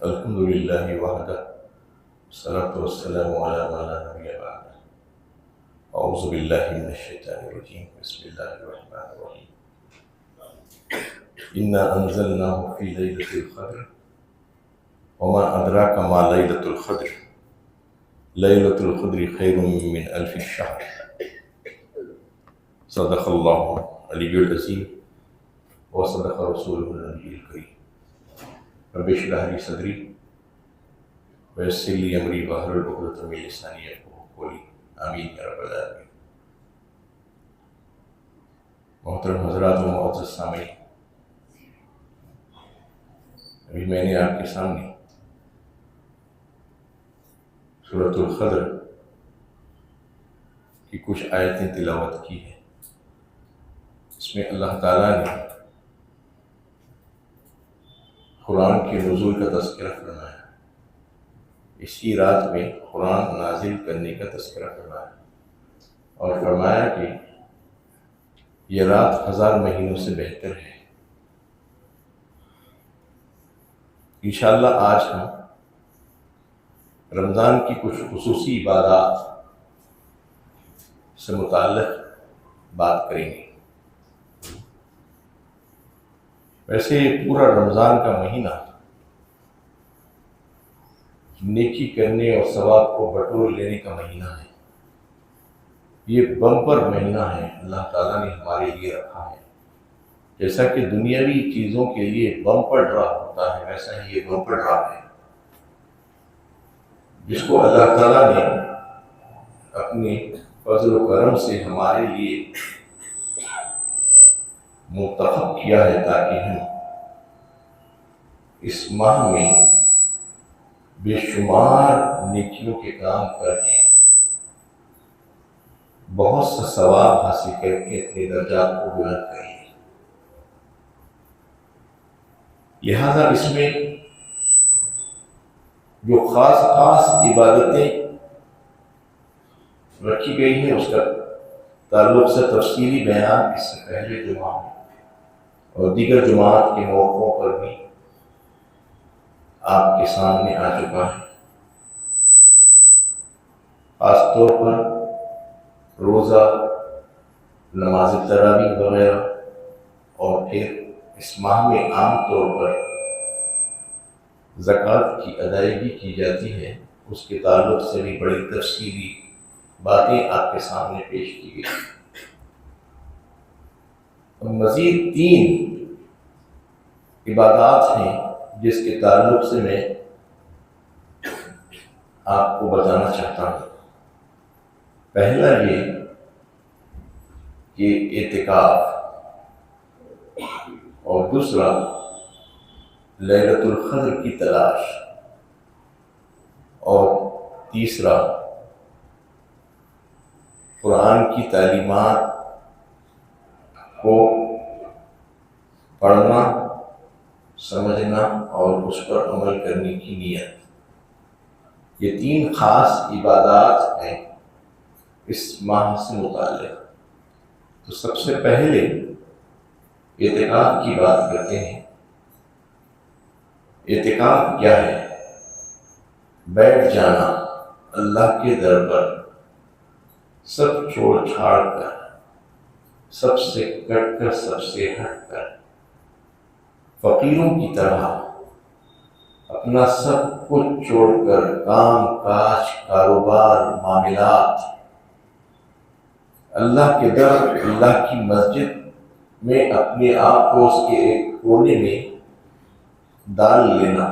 الحمد لله وحده والصلاة والسلام على ما لا نبي بعده. أعوذ بالله من الشيطان الرجيم. بسم الله الرحمن الرحيم. إنا أنزلناه في ليلة القدر وما أدراك ما ليلة القدر. ليلة القدر خير من ألف الشهر. صدق الله العلي العظيم وصدق رسوله النبي الكريم. رب اشرح لي صدري ويسر لي امری واحلل عقدۃ من لسانی یفقهوا قولی. آمین یا رب العالمین. محترم حضرات و معزز سامعین، ابھی میں نے آپ کے سامنے سورۃ القدر کی کچھ آیتیں تلاوت کی ہیں. اس میں اللہ تعالیٰ نے قرآن کے نزول کا تذکرہ فرمایا، اسی رات میں قرآن نازل کرنے کا تذکرہ فرمایا اور فرمایا کہ یہ رات 1000 مہینوں سے بہتر ہے. انشاءاللہ آج ہم رمضان کی کچھ خصوصی عبادات سے متعلق بات کریں گے. ویسے پورا رمضان کا مہینہ نیکی کرنے اور ثواب کو بٹور لینے کا مہینہ ہے. یہ بمپر مہینہ ہے اللہ تعالیٰ نے ہمارے لیے رکھا ہے. جیسا کہ دنیاوی چیزوں کے لیے بمپر ڈرا ہوتا ہے، ویسا ہی یہ بمپر ڈرا ہے جس کو اللہ تعالیٰ نے اپنے فضل و کرم سے ہمارے لیے منتخب کیا ہے تاکہ ہم اس ماہ میں بے شمار نیکیوں کے کام کر کے بہت سا ثواب حاصل کر کے اپنے درجات کو بلند کریں. لہذا اس میں جو خاص عبادتیں رکھی گئی ہیں اس کا تعلق سے تفصیلی بیان اس سے پہلے جمعہ اور دیگر جماعت کے موقعوں پر بھی آپ کے سامنے آ چکا ہے. خاص طور پر روزہ، نماز تراویح وغیرہ، اور پھر اس ماہ میں عام طور پر زکوٰۃ کی ادائیگی کی جاتی ہے، اس کے تعلق سے بھی بڑی تفصیلی باتیں آپ کے سامنے پیش کی گئی. مزید 3 عبادات ہیں جس کے تعلق سے میں آپ کو بتانا چاہتا ہوں. پہلا یہ کہ اعتکاف، اور دوسرا لیلۃ القدر کی تلاش، اور تیسرا قرآن کی تعلیمات کو پڑھنا، سمجھنا اور اس پر عمل کرنے کی نیت. یہ 3 خاص عبادات ہیں اس ماہ سے متعلق. تو سب سے پہلے اعتکاف کی بات کرتے ہیں. اعتکاف کیا ہے؟ بیٹھ جانا اللہ کے در پر، سب چھوڑ چھاڑ کر، سب سے کٹ کر، سب سے ہٹ کر، فقیروں کی طرح اپنا سب کچھ چھوڑ کر، کام کاج، کاروبار، معاملات، اللہ کے در، اللہ کی مسجد میں اپنے آپ کو اس کے ایک کونے میں ڈال لینا،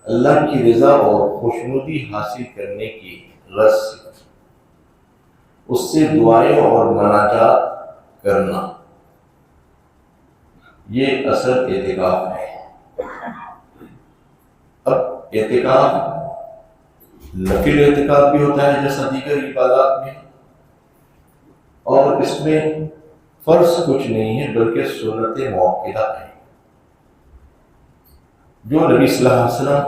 اللہ کی رضا اور خوشنودی حاصل کرنے کی غرض سے اس سے دعائیں اور مناجات کرنا، یہ اصل اعتکاف ہے. اب اعتکاف نفل اعتکاف بھی ہوتا ہے جیسا دیگر عبادات میں، اور اس میں فرض کچھ نہیں ہے بلکہ سنت موقعہ ہے جو نبی صلی اللہ علیہ وسلم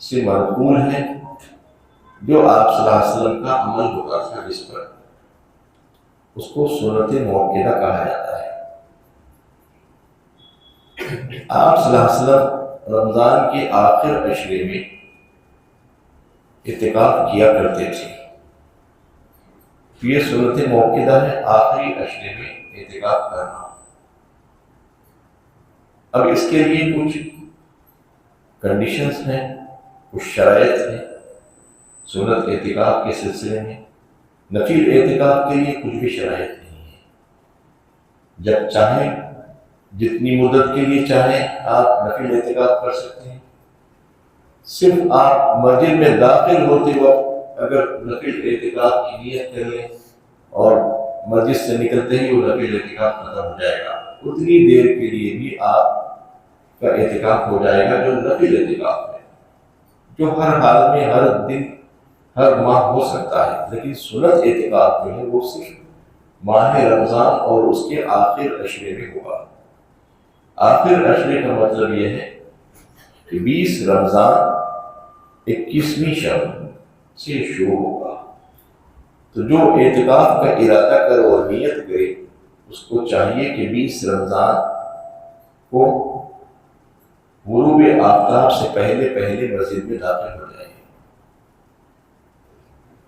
سے منقول ہے، جو آپ صلی اللہ علیہ وسلم کا عمل ہوتا تھا جس پر، اس کو سنت موقعہ کہا جاتا ہے. آپ صلی اللہ علیہ وسلم رمضان کے آخر عشرے میں اعتکاف کیا کرتے تھے. یہ سنت موقدہ ہے آخری عشرے میں اعتکاف کرنا. اب اس کے لیے کچھ کنڈیشنز ہیں، کچھ شرائط ہیں سنت اعتکاف کے سلسلے میں. نفل اعتکاف کے لیے کچھ بھی شرائط نہیں ہے. جب چاہیں، جتنی مدت کے لیے چاہیں آپ نفل اعتکاف کر سکتے ہیں. صرف آپ مسجد میں داخل ہوتے وقت اگر نفل اعتکاف کی نیت کر لیں اور مسجد سے نکلتے ہی وہ نفل اعتکاف ختم ہو جائے گا. اتنی دیر کے لیے بھی آپ کا اعتکاف ہو جائے گا جو نفل اعتکاف ہے، جو ہر حال میں ہر دن ہر ماہ ہو سکتا ہے. لیکن سنت اعتکاف جو ہے وہ صرف ماہ رمضان اور اس کے آخر عشرے میں ہوگا. آخر عشرے کا مطلب یہ ہے کہ 20 رمضان 21ویں شب سے شروع ہوگا. تو جو اعتکاف کا ارادہ کرے اور نیت کرے اس کو چاہیے کہ 20 رمضان کو غروب آفتاب سے پہلے مسجد میں داخل ہو جائے.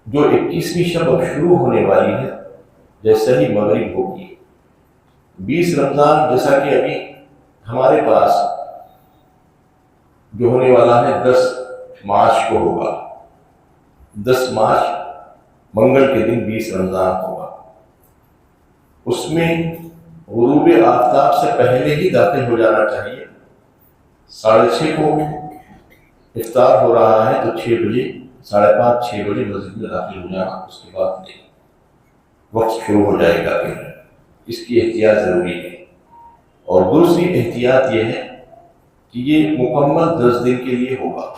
جو 21ویں شب اب شروع ہونے والی ہے جیسا ہی مغرب ہوگی، 20 رمضان جیسا کہ ابھی ہمارے پاس جو ہونے والا ہے 10 مارچ کو ہوگا. 10 مارچ منگل کے دن 20 رمضان ہوگا. اس میں غروب آفتاب سے پہلے ہی داخل ہو جانا چاہیے. 6:30 کو افطار ہو رہا ہے تو 6 بجے 5:30 6 بجے مسجد میں داخل ہو جانا. اس کے بعد نہیں، وقت شروع ہو جائے گا. پھر اس کی احتیاط ضروری ہے. اور دوسری احتیاط یہ ہے کہ یہ مکمل 10 دن کے لیے ہوگا.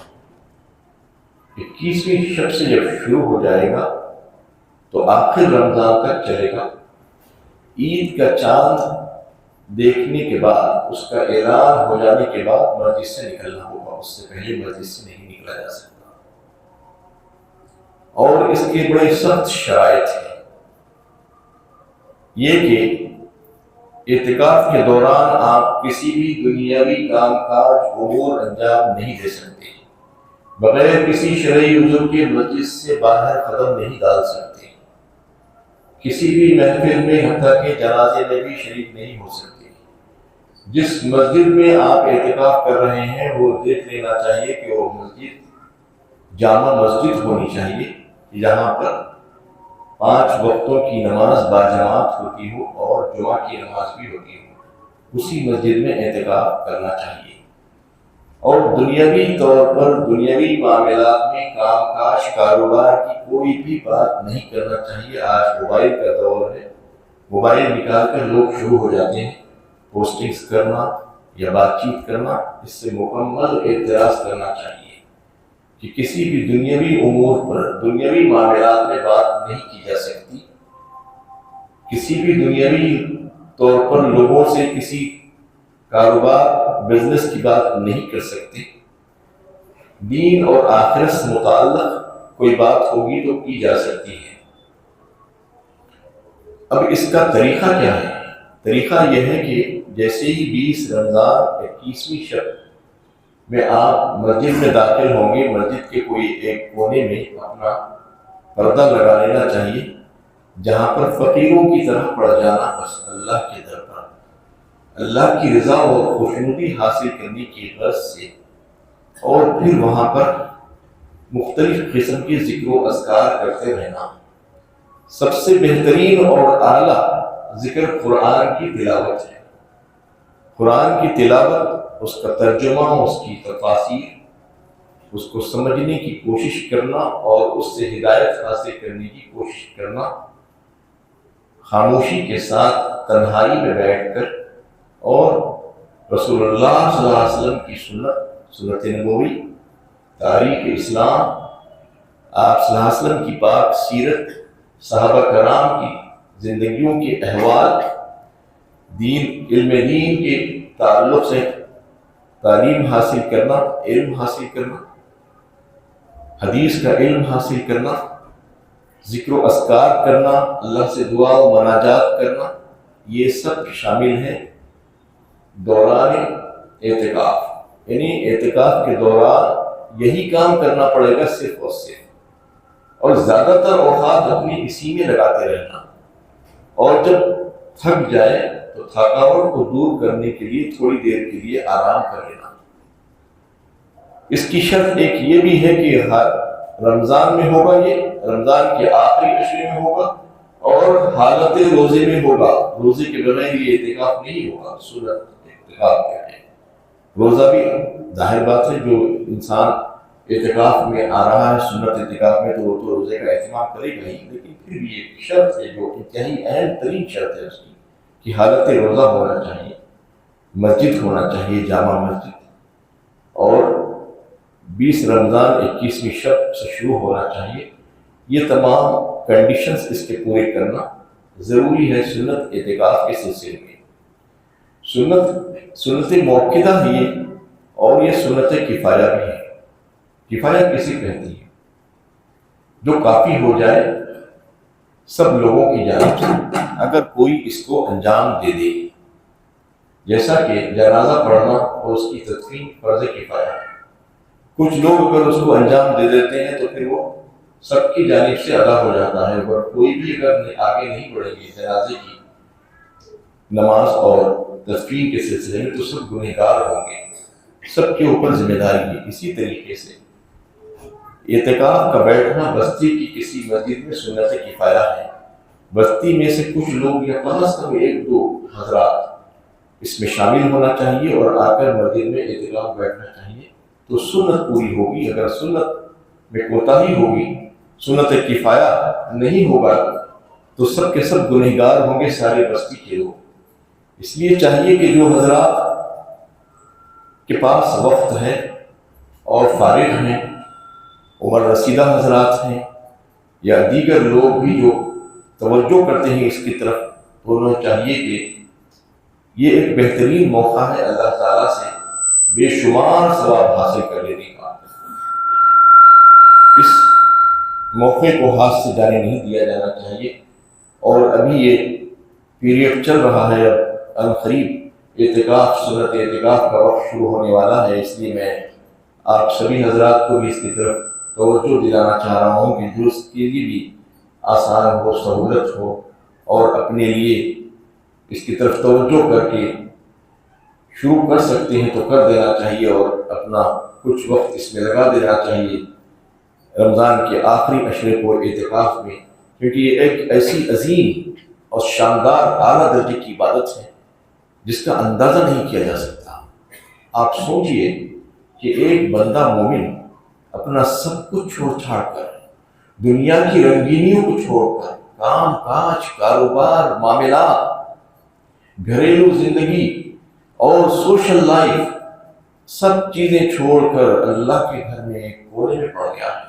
21ویں شب سے جب شروع ہو جائے گا تو آخر رمضان تک چلے گا. عید کا چاند دیکھنے کے بعد، اس کا اعلان ہو جانے کے بعد مسجد سے نکلنا ہوگا. اس سے پہلے مسجد سے نہیں نکلا جا سکتا. اور اس کے بڑے سخت شرائط ہیں. یہ کہ اعتکاف کے دوران آپ کسی بھی دنیاوی کام کاج امور انجام نہیں دے سکتے. بغیر کسی شرعی عذر کے مسجد سے باہر قدم نہیں ڈال سکتے. کسی بھی محفل میں حتیٰ کہ جنازے میں بھی شریک نہیں ہو سکتے. جس مسجد میں آپ اعتکاف کر رہے ہیں وہ دیکھ لینا چاہیے کہ وہ مسجد جامع مسجد ہونی چاہیے جہاں پر 5 وقتوں کی نماز باجماعت ہوتی ہو اور جمعہ کی نماز بھی ہوتی ہو. اسی مسجد میں اعتکاف کرنا چاہیے. اور دنیاوی طور پر دنیاوی معاملات میں کام کاج کاروبار کی کوئی بھی بات نہیں کرنا چاہیے. آج موبائل کا دور ہے، موبائل نکال کر لوگ شروع ہو جاتے ہیں پوسٹنگز کرنا یا بات چیت کرنا. اس سے مکمل اعتراض کرنا چاہیے کہ کسی بھی دنیاوی امور پر، دنیاوی معاملات میں بات نہیں کی جا سکتی. کسی بھی دنیاوی طور پر لوگوں سے کسی کاروبار بزنس کی بات نہیں کر سکتے. دین اور آخرت سے متعلق کوئی بات ہوگی تو کی جا سکتی ہے. اب اس کا طریقہ کیا ہے؟ طریقہ یہ ہے کہ جیسے ہی 20 رمضان 21ویں شب میں آپ مسجد میں داخل ہوں گے، مسجد کے کوئی ایک کونے میں اپنا پردہ لگا لینا چاہیے جہاں پر فقیروں کی طرح پڑ جانا، بس اللہ کے در پر اللہ کی رضا اور خوشنودی حاصل کرنے کی غرض سے. اور پھر وہاں پر مختلف قسم کے ذکر و اذکار کرتے رہنا. سب سے بہترین اور اعلیٰ ذکر قرآن کی تلاوت ہے. قرآن کی تلاوت، اس کا ترجمہ، اس کی تفاسیر، اس کو سمجھنے کی کوشش کرنا اور اس سے ہدایت حاصل کرنے کی کوشش کرنا، خاموشی کے ساتھ تنہائی میں بیٹھ کر. اور رسول اللہ صلی اللہ علیہ وسلم کی سنت نبوی، تاریخ اسلام، آپ صلی اللہ علیہ وسلم کی پاک سیرت، صحابہ کرام کی زندگیوں کے احوال، علم دین کے تعلق سے تعلیم حاصل کرنا، علم حاصل کرنا، حدیث کا علم حاصل کرنا، ذکر و اذکار کرنا، اللہ سے دعا و مناجات کرنا، یہ سب شامل ہیں دوران اعتکاف. یعنی اعتکاف کے دوران یہی کام کرنا پڑے گا صرف اور صرف، اور زیادہ تر اوقات اپنی اسی میں لگاتے رہنا، اور جب تھک جائے تو تھکاوٹ کو دور کرنے کے لیے تھوڑی دیر کے لیے آرام کر لینا۔ اس کی شرط ایک یہ بھی ہے کہ ہر رمضان میں ہوگا، یہ رمضان کے آخری عشرے میں ہوگا اور حالت روزے میں ہوگا، روزے کے بغیر یہ اعتکاف نہیں ہوگا۔ سنت اعتکاف کہتے ہیں، روزہ بھی ظاہر بات ہے جو انسان اعتکاف میں آ رہا ہے سنت اعتکاف میں تو وہ تو روزے کا اہتمام کرے گا ہی، لیکن پھر بھی ایک شرط ہے جو انتہائی اہم ترین شرط ہے اس کی کہ حالت روزہ ہونا چاہیے، مسجد ہونا چاہیے جامع مسجد، اور 20 رمضان 21ویں شب سے شروع ہونا چاہیے۔ یہ تمام کنڈیشنز اس کے پورے کرنا ضروری ہے سنت اعتکاف کے سلسلے میں۔ سنت موقدہ ہی ہے اور یہ سنت کفایہ بھی ہے۔ کفایہ کسے کہتی ہے؟ جو کافی ہو جائے سب لوگوں کی جانب سے، اگر کوئی اس کو انجام دے دے، جیسا کہ جنازہ پڑھنا اور اس کی تدفین فرض کفایہ ہے۔ کچھ لوگ اگر اس کو انجام دے دیتے ہیں تو پھر وہ سب کی جانب سے ادا ہو جاتا ہے، اور کوئی بھی اگر آگے نہیں بڑھے گی جنازے کی نماز اور تدفین کے سلسلے میں تو سب گنہگار ہوں گے، سب کے اوپر ذمہ داری ہے۔ اسی طریقے سے اعتکاف کا بیٹھنا بستی کی کسی مسجد میں سنت کفایہ ہے۔ بستی میں سے کچھ لوگ یا کم از کم 1-2 حضرات اس میں شامل ہونا چاہیے اور آ کر مسجد میں اعتکاف بیٹھنا چاہیے، تو سنت پوری ہوگی۔ اگر سنت میں کوتاہی ہوگی، سنت کفایہ نہیں ہوگا تو سب کے سب گنہگار ہوں گے، سارے بستی کے لوگ۔ اس لیے چاہیے کہ جو حضرات کے پاس وقت ہے اور فارغ ہیں، عمر رسیدہ حضرات ہیں یا دیگر لوگ بھی جو توجہ کرتے ہیں اس کی طرف، تو انہیں چاہیے کہ یہ ایک بہترین موقع ہے اللہ تعالیٰ سے بے شمار ثواب حاصل کر لینے کا۔ اس موقع کو ہاتھ سے جانے نہیں دیا جانا چاہیے، اور ابھی یہ پیریڈ چل رہا ہے، اب عنقریب اعتکاف سنت اعتکاف کا وقت شروع ہونے والا ہے۔ اس لیے میں آپ سبھی حضرات کو بھی اس کی طرف توجہ دلانا چاہ رہا ہوں کہ جو اس کے لیے بھی آسان ہو، سہولت ہو، اور اپنے لیے اس کی طرف توجہ کر کے شروع کر سکتے ہیں تو کر دینا چاہیے، اور اپنا کچھ وقت اس میں لگا دینا چاہیے رمضان کے آخری عشرے کو اعتکاف میں، کیونکہ یہ ایک ایسی عظیم اور شاندار اعلیٰ درجے کی عبادت ہے جس کا اندازہ نہیں کیا جا سکتا۔ آپ سوچئے کہ ایک بندہ مومن اپنا سب کچھ چھوڑ چھاڑ کر، دنیا کی رنگینیوں کو چھوڑ کر، کام کاج، کاروبار، معاملات، گھریلو زندگی اور سوشل لائف، سب چیزیں چھوڑ کر اللہ کے گھر میں ایک کونے میں پڑ گیا ہے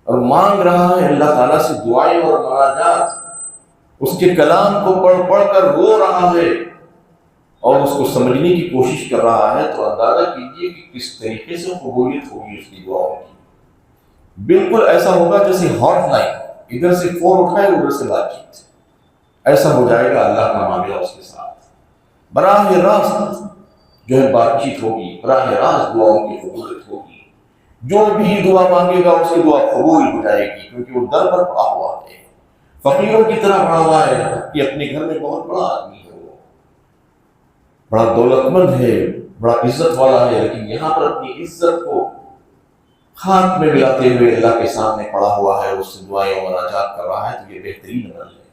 اور مانگ رہا ہے اللہ تعالیٰ سے دعائیں اور مناجات، اس کے کلام کو پڑھ پڑھ کر رو رہا ہے اور اس کو سمجھنے کی کوشش کر رہا ہے، تو اندازہ کیجیے کہ کس طریقے سے قبولیت ہوگی اس کی دعاؤں کی۔ بالکل ایسا ہوگا جیسے ہاٹ لائن، ادھر سے فون اٹھائے ادھر سے بات چیت، ایسا ہو جائے گا اللہ کا معاملہ اس کے ساتھ۔ براہ راست جو ہے بات چیت ہوگی، براہ راست دعاؤں کی قبولیت ہوگی، جو بھی دعا مانگے گا اس کی دعا قبول ہو جائے گی، کیونکہ وہ در پر پڑا ہوا ہے، فقیروں کی طرح پڑا ہوا ہے کہ اپنے گھر میں بہت بڑا آدمی ہے، وہ بڑا دولت مند ہے، بڑا عزت والا ہے، لیکن یہاں پر اپنی عزت کو ہاتھ میں ملاتے ہوئے اللہ کے سامنے پڑا ہوا ہے، اس سے دعائیں و مناجات کر رہا ہے، تو یہ بہترین عمل ہے۔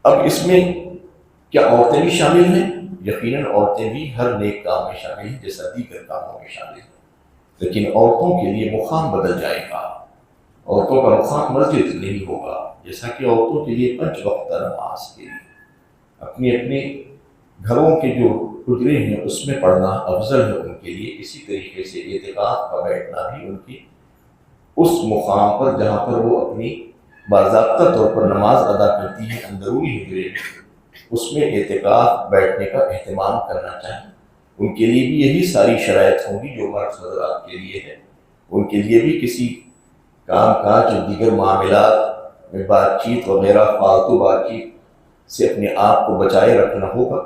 اب اس میں کیا عورتیں بھی شامل ہیں؟ یقیناً عورتیں بھی ہر نیک کام میں شامل ہیں جیسا دیگر کاموں میں شامل ہیں، لیکن عورتوں کے لیے مقام بدل جائے گا۔ عورتوں کا مقام مسجد نہیں ہوگا، جیسا کہ عورتوں کے لیے 5 وقت نماز کے لیے اپنے اپنے گھروں کے جو حجرے ہیں اس میں پڑھنا افضل ہے ان کے لیے۔ اسی طریقے سے اعتکاف کا بیٹھنا بھی ان کی اس مقام پر جہاں پر وہ اپنی باضابطہ طور پر نماز ادا کرتی ہے اندرونی حجرے، اس میں اعتکاف بیٹھنے کا اہتمام کرنا چاہیے۔ ان کے لیے بھی یہی ساری شرائط ہوں گی جو مرد حضرات کے لیے ہے، ان کے لیے بھی کسی کام کاج اور دیگر معاملات میں بات چیت وغیرہ فالتو بات چیت سے اپنے آپ کو بچائے رکھنا ہوگا،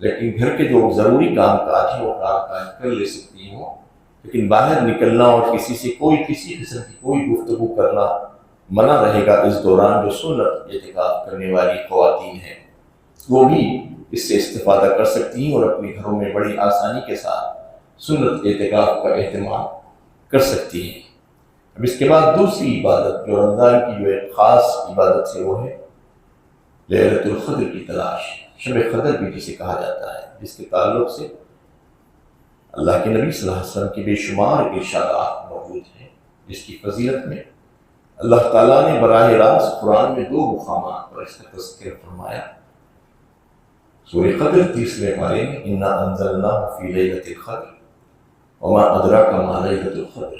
لیکن گھر کے جو ضروری کام کاج ہیں وہ کام کاج کر لے سکتی ہوں، لیکن باہر نکلنا اور کسی سے کسی قسم کی کوئی گفتگو کرنا منع رہے گا اس دوران۔ جو سنت اعتکاف کرنے والی خواتین ہیں وہ بھی اس سے استفادہ کر سکتی ہیں اور اپنے گھروں میں بڑی آسانی کے ساتھ سنت اعتکاف کا اہتمام کر سکتی ہیں۔ اب اس کے بعد دوسری عبادت جو رمضان کی جو ایک خاص عبادت ہے وہ ہے لیلۃ القدر کی تلاش، شب قدر بھی جسے کہا جاتا ہے، جس کے تعلق سے اللہ کے نبی صلی اللہ علیہ وسلم کی بے شمار ارشادات موجود ہیں، جس کی فضیلت میں اللہ تعالیٰ نے براہ راست قرآن میں 2 مقامات پر اس کا تذکرہ فرمایا۔ سورہ قدر 30ویں پارے میں انا انزلناہ فی لیلۃ القدر وما ادراک ما لیلۃ القدر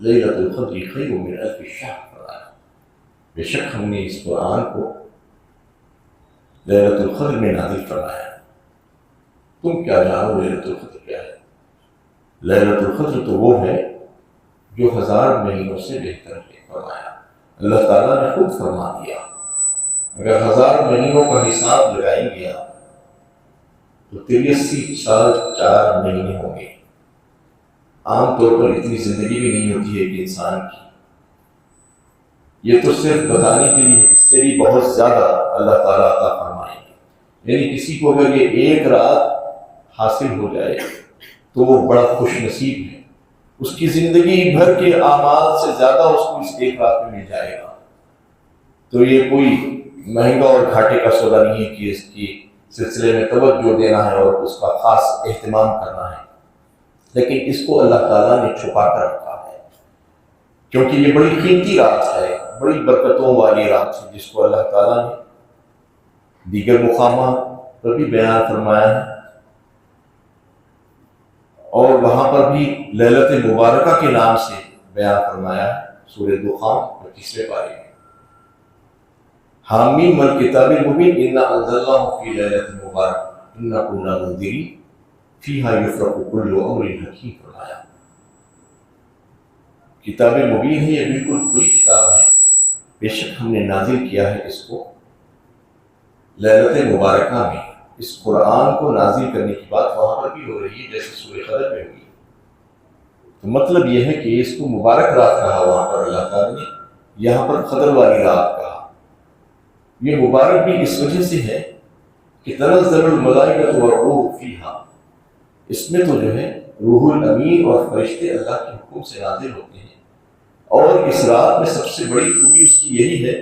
لیلۃ القدر خیر من الف شہر فرمایا، بے شک ہم نے اس قرآن کو لیلۃ القدر میں نازل فرمایا، تم کیا جانو لیلۃ القدر کیا ہے؟ لیلۃ القدر تو وہ ہے جو 1000 مہینوں سے بہتر ہے فرمایا۔ اللہ تعالیٰ نے خود فرما دیا اگر 1000 مہینوں کا حساب لگائیں گے تو 83 سال 4 مہینے ہوں گے۔ عام طور پر اتنی زندگی بھی نہیں ہوتی ہے کہ انسان کی، یہ تو صرف بتانے کے لیے، اس سے بھی بہت زیادہ اللہ تعالیٰ عطا فرمائیں گے۔ یعنی کسی کو اگر یہ 1 رات حاصل ہو جائے تو وہ بڑا خوش نصیب ہے، اس کی زندگی بھر کے اعمال سے زیادہ اس کو اس 1 رات میں مل جائے گا۔ تو یہ کوئی مہنگا اور گھاٹے کا سودا نہیں ہے کہ اس کی سلسلے میں توجہ دینا ہے اور اس کا خاص اہتمام کرنا ہے، لیکن اس کو اللہ تعالیٰ نے چھپا کر رکھا ہے کیونکہ یہ بڑی قیمتی رات ہے، بڑی برکتوں والی رات ہے، جس کو اللہ تعالیٰ نے دیگر مقامات پر بھی بیان فرمایا ہے، اور وہاں پر بھی لیلۃ مبارکہ کے نام سے بیان فرمایا ہے۔ سورہ دخان 25ویں پارے میں حامیم والکتاب المبین انا انزلناہ فی لیلۃ مبارکہ انا کنا منذرین فیہا یفرق کل امر حکیم فرمایا۔ کتاب مبین ہے، یہ بالکل کھلی کتاب ہے، بے شک ہم نے نازل کیا ہے اس کو لیلۃ مبارکہ میں۔ اس قرآن کو نازل کرنے کی بات وہاں پر بھی ہو رہی ہے جیسے سورہ قدر میں ہوئی، تو مطلب یہ ہے کہ اس کو مبارک رات کہا وہاں پر اللہ تعالیٰ نے، یہاں پر قدر والی رات کہا۔ یہ مبارک بھی اس وجہ سے ہے کہ تنزل الملائکۃ والروح فیہا، اس میں تو جو ہے روح الامین اور فرشتے اللہ کے حکم سے نازل ہوتے ہیں، اور اس رات میں سب سے بڑی خوبی اس کی یہی ہے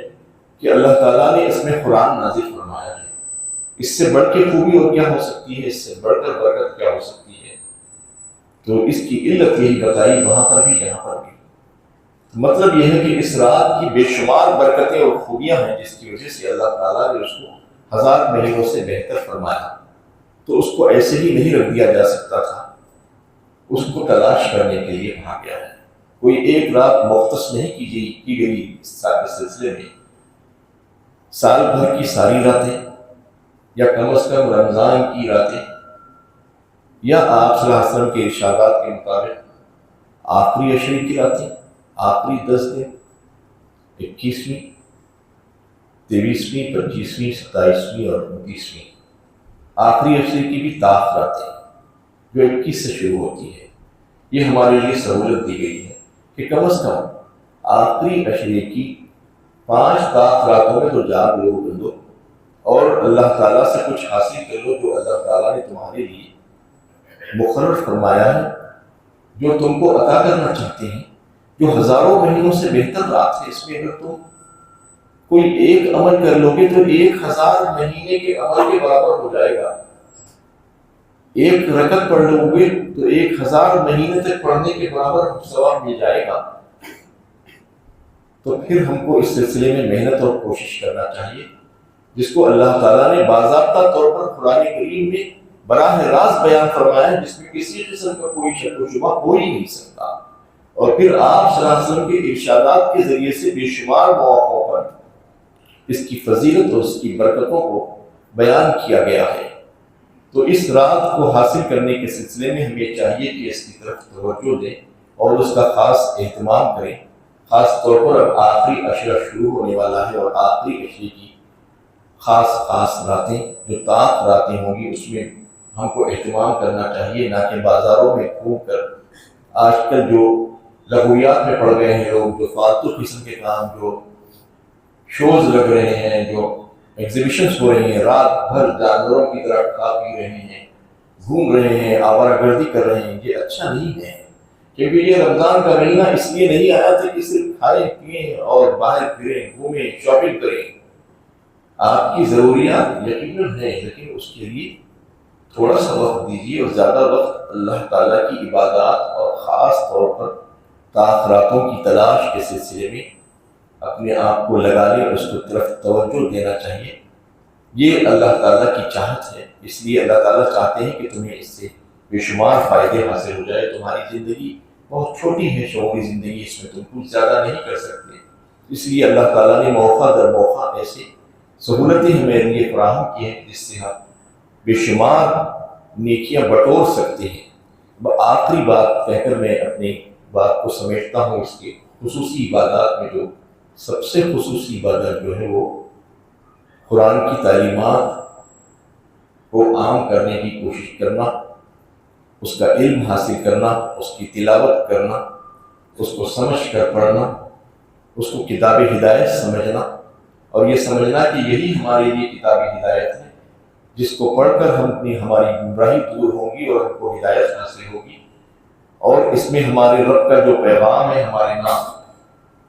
کہ اللہ تعالیٰ نے اس میں قرآن نازل فرمایا ہے۔ اس سے بڑھ کے خوبی اور کیا ہو سکتی ہے، اس سے بڑھ کر برکت کیا ہو سکتی ہے؟ تو اس کی علت یہی بتائی وہاں پر بھی یہاں پر بھی۔ مطلب یہ ہے کہ اس رات کی بے شمار برکتیں اور خوبیاں ہیں، جس کی وجہ سے اللہ تعالیٰ نے اس کو 1000 مہینوں سے بہتر فرمایا، تو اس کو ایسے ہی نہیں رکھ دیا جا سکتا تھا، اس کو تلاش کرنے کے لیے کہا گیا ہے۔ کوئی 1 رات مختص نہیں کی گئی اس سلسلے میں، سال بھر کی ساری راتیں، یا کم از کم رمضان کی راتیں، یا آپ صلی اللہ علیہ وسلم کے ارشادات کے مطابق آخری عشرے کی راتیں، آخری 10 دن، 21ویں، 23ویں، 25ویں، 27ویں اور 29ویں، آخری عشرے کی بھی طاق راتیں جو 21 سے شروع ہوتی ہے۔ یہ ہمارے لیے سہولت دی گئی ہے کہ کم از کم آخری عشرے کی 5 طاق راتوں میں تو جاگ لو بندو، اور اللہ تعالیٰ سے کچھ حاصل کر لو جو اللہ تعالیٰ نے تمہارے لیے مقرر فرمایا ہے، جو تم کو عطا کرنا چاہتے ہیں، جو ہزاروں مہینوں سے بہتر رات ہے۔ اس میں اگر تم کوئی 1 عمل کر لو گے تو 1000 مہینے کے عمل کے برابر ہو جائے گا۔ 1 رکعت پڑھ لو گے تو 1000 مہینے تک پڑھنے کے برابر ثواب مل جائے گا۔ تو پھر ہم کو اس سلسلے میں محنت اور کوشش کرنا چاہیے، جس کو اللہ تعالیٰ نے باضابطہ طور پر قرآن کریم میں براہ راست بیان فرمایا ہے، جس میں کسی قسم کا کوئی شک و شبہ ہو ہی نہیں سکتا۔ اور پھر آپ صلی اللہ علیہ وسلم کے ارشادات کے ذریعے سے بے شمار مواقعوں پر اس کی فضیلت اور اس کی برکتوں کو بیان کیا گیا ہے۔ تو اس رات کو حاصل کرنے کے سلسلے میں ہمیں چاہیے کہ اس کی طرف توجہ دیں اور اس کا خاص اہتمام کریں، خاص طور پر اب آخری عشرہ شروع ہونے والا ہے، اور آخری عشرے کی خاص راتیں جو طاق راتیں ہوں گی اس میں ہم کو اہتمام کرنا چاہیے، نہ کہ بازاروں میں گھوم کر آج کل جو لغویات میں پڑ گئے ہیں لوگ، جو فالتو قسم کے کام، جو شوز لگ رہے ہیں، جو ایگزیبیشنز ہو رہی ہیں، رات بھر جانوروں کی طرح کھا پی رہے ہیں، گھوم رہے ہیں، آوارہ گردی کر رہے ہیں، یہ اچھا نہیں ہے۔ کیونکہ یہ رمضان کا مہینہ اس لیے نہیں آیا تھا کہ صرف کھائیں پئیں اور باہر پھریں، گھومیں، شاپنگ کریں۔ آپ کی ضروریات یقیناً ہیں، لیکن اس کے لیے تھوڑا سا وقت دیجیے، اور زیادہ وقت اللہ تعالیٰ کی عبادات اور خاص طور پر تاخراتوں کی تلاش کے سلسلے میں اپنے آپ کو لگا لیں، اس کی طرف توجہ دینا چاہیے۔ یہ اللہ تعالیٰ کی چاہت ہے، اس لیے اللہ تعالیٰ چاہتے ہیں کہ تمہیں اس سے بے شمار فائدے حاصل ہو جائے۔ تمہاری زندگی بہت چھوٹی ہے، شعوری زندگی، اس میں تم کچھ زیادہ نہیں کر سکتے، اس لیے اللہ تعالیٰ نے موقع در موقع ایسے سہولتیں ہمیں لیے فراہم کی ہیں جس سے ہم بے شمار نیکیاں بٹور سکتے ہیں۔ آخری بات کہہ کر میں اپنی بات کو سمیٹتا ہوں، اس کے خصوصی عبادات میں جو سب سے خصوصی عبادت جو ہے وہ قرآن کی تعلیمات کو عام کرنے کی کوشش کرنا، اس کا علم حاصل کرنا، اس کی تلاوت کرنا، اس کو سمجھ کر پڑھنا، اس کو کتاب ہدایت سمجھنا، اور یہ سمجھنا کہ یہی ہمارے لیے کتاب ہدایت ہے، جس کو پڑھ کر ہماری گمراہی دور ہوگی اور ہم کو ہدایت حاصل ہوگی، اور اس میں ہمارے رب کا جو پیغام ہے، ہمارے نام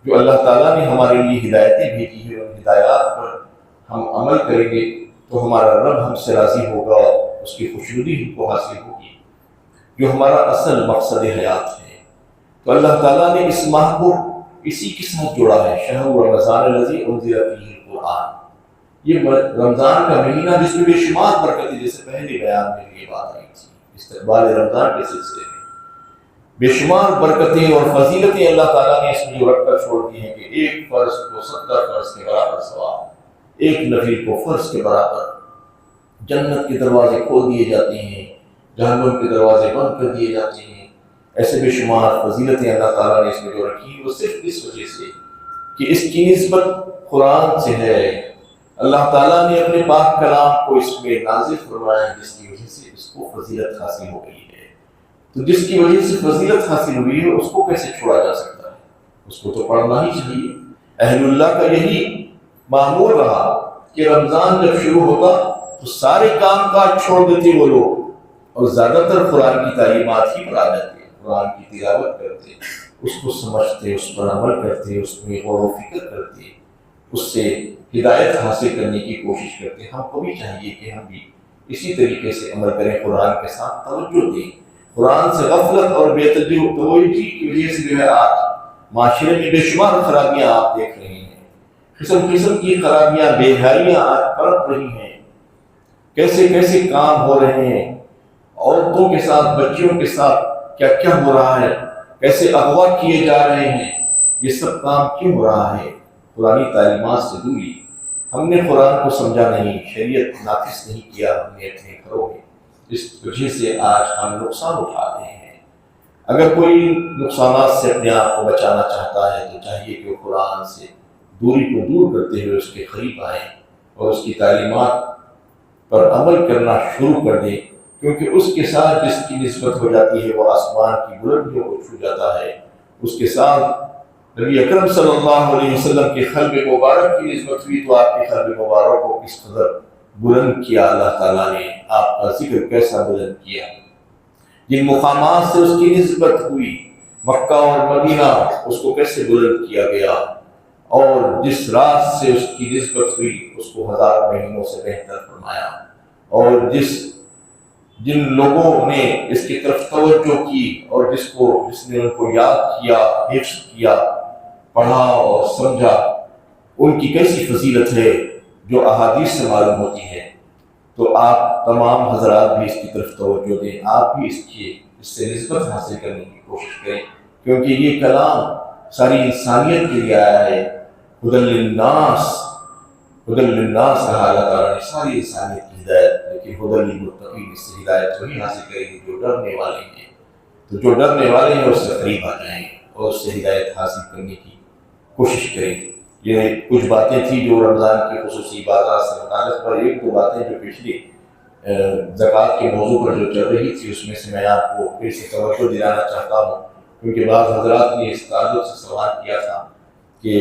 جو اللہ تعالیٰ نے ہمارے لیے ہدایتیں بھیجی ہیں، ان ہدایات پر ہم عمل کریں گے تو ہمارا رب ہم سے راضی ہوگا، اس کی خوشنودی ہم کو حاصل ہوگی، جو ہمارا اصل مقصد حیات ہے۔ تو اللہ تعالیٰ نے اس ماہ کو اسی کے ساتھ جوڑا ہے، شہر رمضان الذی انزل فیہ القرآن، یہ رمضان کا مہینہ جس میں بے شمار برکتیں، جیسے پہلے بیان میں یہ بات آئی تھی استقبال رمضان کے سلسلے میں، بے شمار برکتیں اور فضیلتیں اللہ تعالیٰ نے اس میں جو رکھ کر چھوڑ دی ہیں کہ ایک فرض کو 70 فرض کے برابر ثواب، ایک نفل کو فرض کے برابر، جنت کے دروازے کھول دیے جاتے ہیں، جہنم کے دروازے بند کر دیے جاتے ہیں۔ ایسے بے شمار فضیلتیں اللہ تعالیٰ نے اس میں جو رکھی، وہ صرف اس وجہ سے کہ اس کی نسبت قرآن سے ہے۔ اللہ تعالیٰ نے اپنے پاک کلام کو اس میں نازل فرمایا، جس کی وجہ سے اس کو فضیلت حاصل ہو گئی ہے۔ تو جس کی وجہ سے فضیلت حاصل ہوئی ہے، اس کو کیسے چھوڑا جا سکتا ہے؟ اس کو تو پڑھنا ہی چاہیے۔ اہل اللہ کا یہی معمول رہا کہ رمضان جب شروع ہوتا تو سارے کام کاج چھوڑ دیتے وہ لوگ، اور زیادہ تر قرآن کی تعلیمات ہی پر آ جاتے، قرآن کی تلاوت کرتے، اس کو سمجھتے، اس پر عمل کرتے، اس میں غور و فکر کرتے، اس سے ہدایت حاصل کرنے کی کوشش کرتے۔ ہم کو بھی چاہیے کہ ہم بھی اسی طریقے سے عمل کریں، قرآن کے ساتھ توجہ دیں، قرآن سے غفلت اور بے توجہی کی وجہ سے جو ہے آج معاشرے میں بے شمار خرابیاں آپ دیکھ رہے ہیں، قسم قسم کی خرابیاں، بے حیائیاں آج پرپ رہی ہیں، کیسے کیسے کام ہو رہے ہیں، عورتوں کے ساتھ، بچیوں کے ساتھ کیا کیا ہو رہا ہے، کیسے اغوا کیے جا رہے ہیں۔ یہ سب کام کیوں ہو رہا ہے؟ قرآنی تعلیمات سے دوری۔ ہم نے قرآن کو سمجھا نہیں، شریعت نافذ نہیں کیا ہم نے اپنے گھروں میں، اس وجہ سے آج ہم نقصان اٹھا رہے ہیں۔ اگر کوئی نقصانات سے اپنے آپ کو بچانا چاہتا ہے تو چاہیے کہ وہ قرآن سے دوری کو دور کرتے ہوئے اس کے قریب آئیں اور اس کی تعلیمات پر عمل کرنا شروع کر دیں، کیونکہ اس کے ساتھ جس کی نسبت ہو جاتی ہے وہ آسمان کی بلندیوں کو چھو جاتا ہے۔ اس کے ساتھ نبی اکرم صلی اللہ علیہ وسلم کے قلب مبارک کی نسبت ہوئی تو آپ کے قلب مبارک کو کس قدر بلند کیا اللہ تعالیٰ نے، آپ کا ذکر کیسا بلند کیا، جن مقامات سے اس کی نسبت ہوئی، مکہ اور مدینہ، اس کو کیسے بلند کیا گیا، اور جس راز سے اس کی نسبت ہوئی اس کو 1000 مہینوں سے بہتر فرمایا، اور جن لوگوں نے اس کی طرف توجہ کی اور جس نے ان کو یاد کیا، حفظ کیا، پڑھا اور سمجھا، ان کی کیسی فضیلت ہے جو احادیث سے معلوم ہوتی ہے۔ تو آپ تمام حضرات بھی اس کی طرف توجہ دیں، آپ بھی اس سے نسبت حاصل کرنے کی کوشش کریں، کیونکہ یہ کلام ساری انسانیت کے لیے آیا ہے۔ ہدی للناس کہا اللہ تعالیٰ نے، ساری انسانیت کی ہدایت، لیکن ہدی للمتقین، اس سے ہدایت وہی حاصل کریں گے جو ڈرنے والے ہیں۔ تو جو ڈرنے والے ہیں اس سے قریب آ جائیں اور اس سے ہدایت حاصل کرنے کی کوشش کریں۔ یہ کچھ باتیں تھیں جو رمضان کی خصوصی بازار سے متعلق، پر ایک دو باتیں جو پچھلی زکوٰۃ کے موضوع پر جو چل رہی تھی اس میں سے میں آپ کو پھر سے توجہ دلانا چاہتا ہوں، کیونکہ بعض حضرات نے اس تعلق سے سوال کیا تھا کہ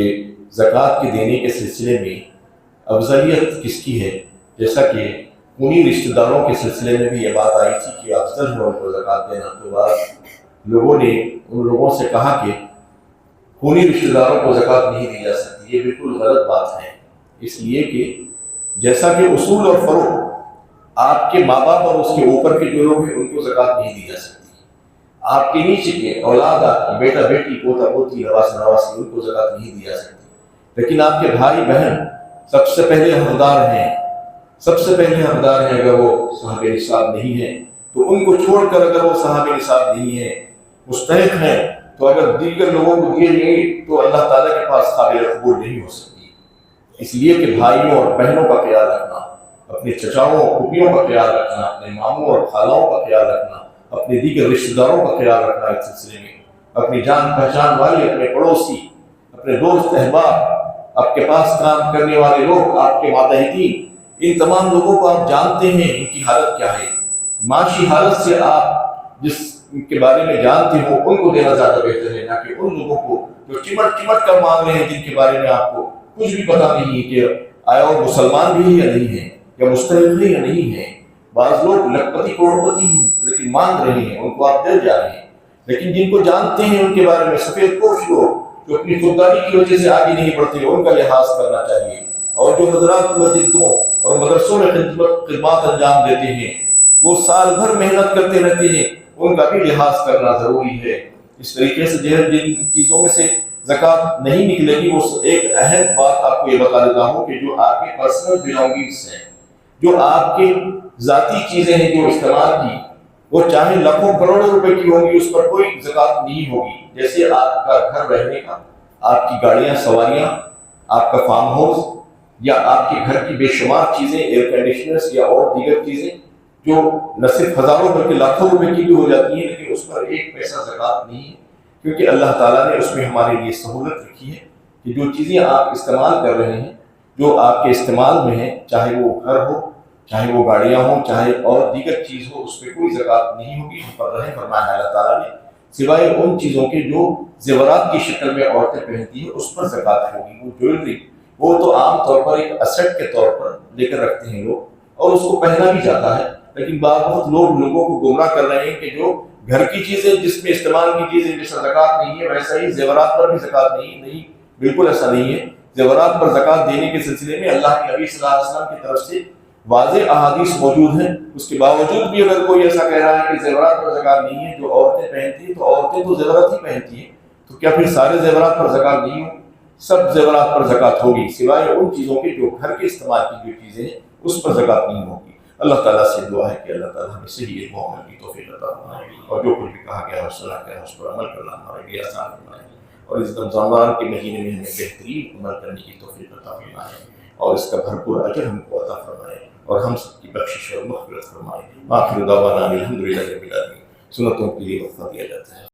زکوٰۃ کے دینے کے سلسلے میں افضلیت کس کی ہے. جیسا کہ خونی رشتہ داروں کے سلسلے میں بھی یہ بات آئی تھی کہ افضل ہے ان کو زکوٰۃ دینا، تو بعض لوگوں نے ان لوگوں سے کہا کہ خونی رشتہ داروں کو زکوٰۃ نہیں دی جا سکتی. یہ بالکل غلط بات ہے، اس لیے کہ جیسا کہ اصول اور فروع آپ کے ماں باپ اور اس کے اوپر کے جو لوگ ہیں ان کو زکوٰۃ نہیں دی جا سکتی. آپ کے نیچے کے اولاد، آپ کی بیٹا بیٹی، پوتا پوتی، نواز نواسی، ان کو زکوٰۃ نہیں دی جا سکتی. لیکن آپ کے بھائی بہن سب سے پہلے حقدار ہیں، سب سے پہلے حقدار ہیں. اگر وہ صاحب نصاب نہیں ہیں تو ان کو چھوڑ کر، اگر وہ صاحب نصاب نہیں ہیں، مستحق ہیں، تو اگر دیگر لوگوں کو دیے گئے تو اللہ تعالیٰ کے پاس قابل قبول نہیں ہو سکتی. اس لیے کہ بھائیوں اور بہنوں کا خیال رکھنا، اپنے چچاؤں اور پھوپھیوں کا خیال رکھنا، اپنے ماموں اور خالاؤں کا خیال رکھنا، اپنے دیگر رشتہ داروں کا خیال رکھنا، اس سلسلے میں اپنی جان پہچان والے، اپنے پڑوسی، اپنے دوست احباب، آپ کے پاس کام کرنے والے لوگ، آپ کے ماتحتین، ان تمام لوگوں کو آپ جانتے ہیں ان کی حالت کیا ہے. معاشی حالت سے آپ جس کے بارے میں جانتے ہو ان کو دینا زیادہ بہتر ہے، نہ کہ ان لوگوں کو جو چمٹ چمٹ کر مانگ رہے ہیں، جن کے بارے میں آپ کو کچھ بھی پتہ نہیں ہے کہ آیا وہ مسلمان بھی ہے یا نہیں ہے، یا مستحق ہے یا نہیں ہے. بعض لوگ لکھپتی کروڑپتی ہیں لیکن مانگ رہے ہیں، ان کو آپ دے جا رہے ہیں. لیکن جن کو جانتے ہیں ان کے بارے میں سفید پوش لوگ جو اپنی خودداری کی وجہ سے آگے نہیں بڑھتے، ان کا لحاظ کرنا چاہیے. اور جو حضرات مسجدوں اور مدرسوں میں خدمات انجام دیتے ہیں، وہ سال بھر محنت کرتے رہتے ہیں، ان کا بھی لحاظ کرنا ضروری ہے. اس طریقے سے جن چیزوں میں سے زکوٰۃ نہیں نکلے گی، وہ ایک اہم بات آپ کو یہ بتا دیتا ہوں کہ جو آپ کے پرسنل بلانگنگس ہیں، جو آپ کے ذاتی چیزیں ہیں جو استعمال کی، وہ چاہے لاکھوں کروڑوں روپے کی ہوں گی، اس پر کوئی زکوٰۃ نہیں ہوگی. جیسے آپ کا گھر رہنے کا، آپ کی گاڑیاں سواریاں، آپ کا فارم ہاؤس، یا آپ کے گھر کی بے شمار چیزیں، ایئر کنڈیشنرز یا اور دیگر چیزیں جو نہ صرف ہزاروں بلکہ لاکھوں روپے کی بھی ہو جاتی ہیں، لیکن اس پر ایک پیسہ زکوٰۃ نہیں ہے، کیونکہ اللہ تعالیٰ نے اس میں ہمارے لیے سہولت رکھی ہے کہ جو چیزیں آپ استعمال کر رہے ہیں، جو آپ کے استعمال میں ہیں، چاہے وہ گھر ہو، چاہے وہ گاڑیاں ہوں، چاہے اور دیگر چیز ہو، اس پہ کوئی زکوٰۃ نہیں ہوگی. ہم پر رحم فرمایا اللہ تعالیٰ نے، سوائے ان چیزوں کے جو زیورات کی شکل میں عورتیں پہنتی ہیں، اس پر زکوٰۃ ہوگی. وہ جویلری، وہ تو عام طور پر ایک اسٹ کے طور پر لے کر رکھتے ہیں لوگ، اور اس کو پہنا بھی جاتا ہے. لیکن بعض وقت لوگوں کو گمراہ کر رہے ہیں کہ جو گھر کی چیزیں، جس میں استعمال کی چیزیں جس پر زکوٰۃ نہیں ہے، ویسا ہی زیورات پر بھی زکوٰۃ نہیں. بالکل ایسا نہیں ہے. زیورات پر زکوٰۃ دینے کے سلسلے میں اللہ کے نبی صلی اللہ علیہ وسلم کی طرف سے واضح احادیث موجود ہیں. اس کے باوجود بھی اگر کوئی ایسا کہہ رہا ہے کہ زیورات پر زکوٰۃ نہیں ہے، جو عورتیں پہنتی ہیں، تو عورتیں تو زیورات ہی پہنتی ہیں، تو کیا پھر سارے زیورات پر زکوٰۃ نہیں ہوگی؟ سب زیورات پر زکوٰۃ ہوگی، سوائے ان چیزوں کے جو گھر کے استعمال کی جو چیزیں ہیں اس پر زکوٰۃ نہیں ہوگی. اللہ تعالیٰ سے دعا ہے کہ اللہ تعالیٰ ہمیں صحیح علم و عمل کی توفیق عطا فرمائے، اور جو کچھ بھی کہا گیا ہے، سنا گیا ہے، اس پر عمل کرنا ہمارے لیے آسان فرمائے، اور اس رمضان کے مہینے میں ہمیں بہترین عمل کرنے کی توفیق عطا فرمائے، اور اس کا بھرپور اجر ہم کو عطا فرمائے، اور ہم سب کی بخشش اور مغفرت فرمائے. آخر دعوانا الحمدللہ رب العالمین. سنتوں کے لیے وقفہ دیا جاتا ہے.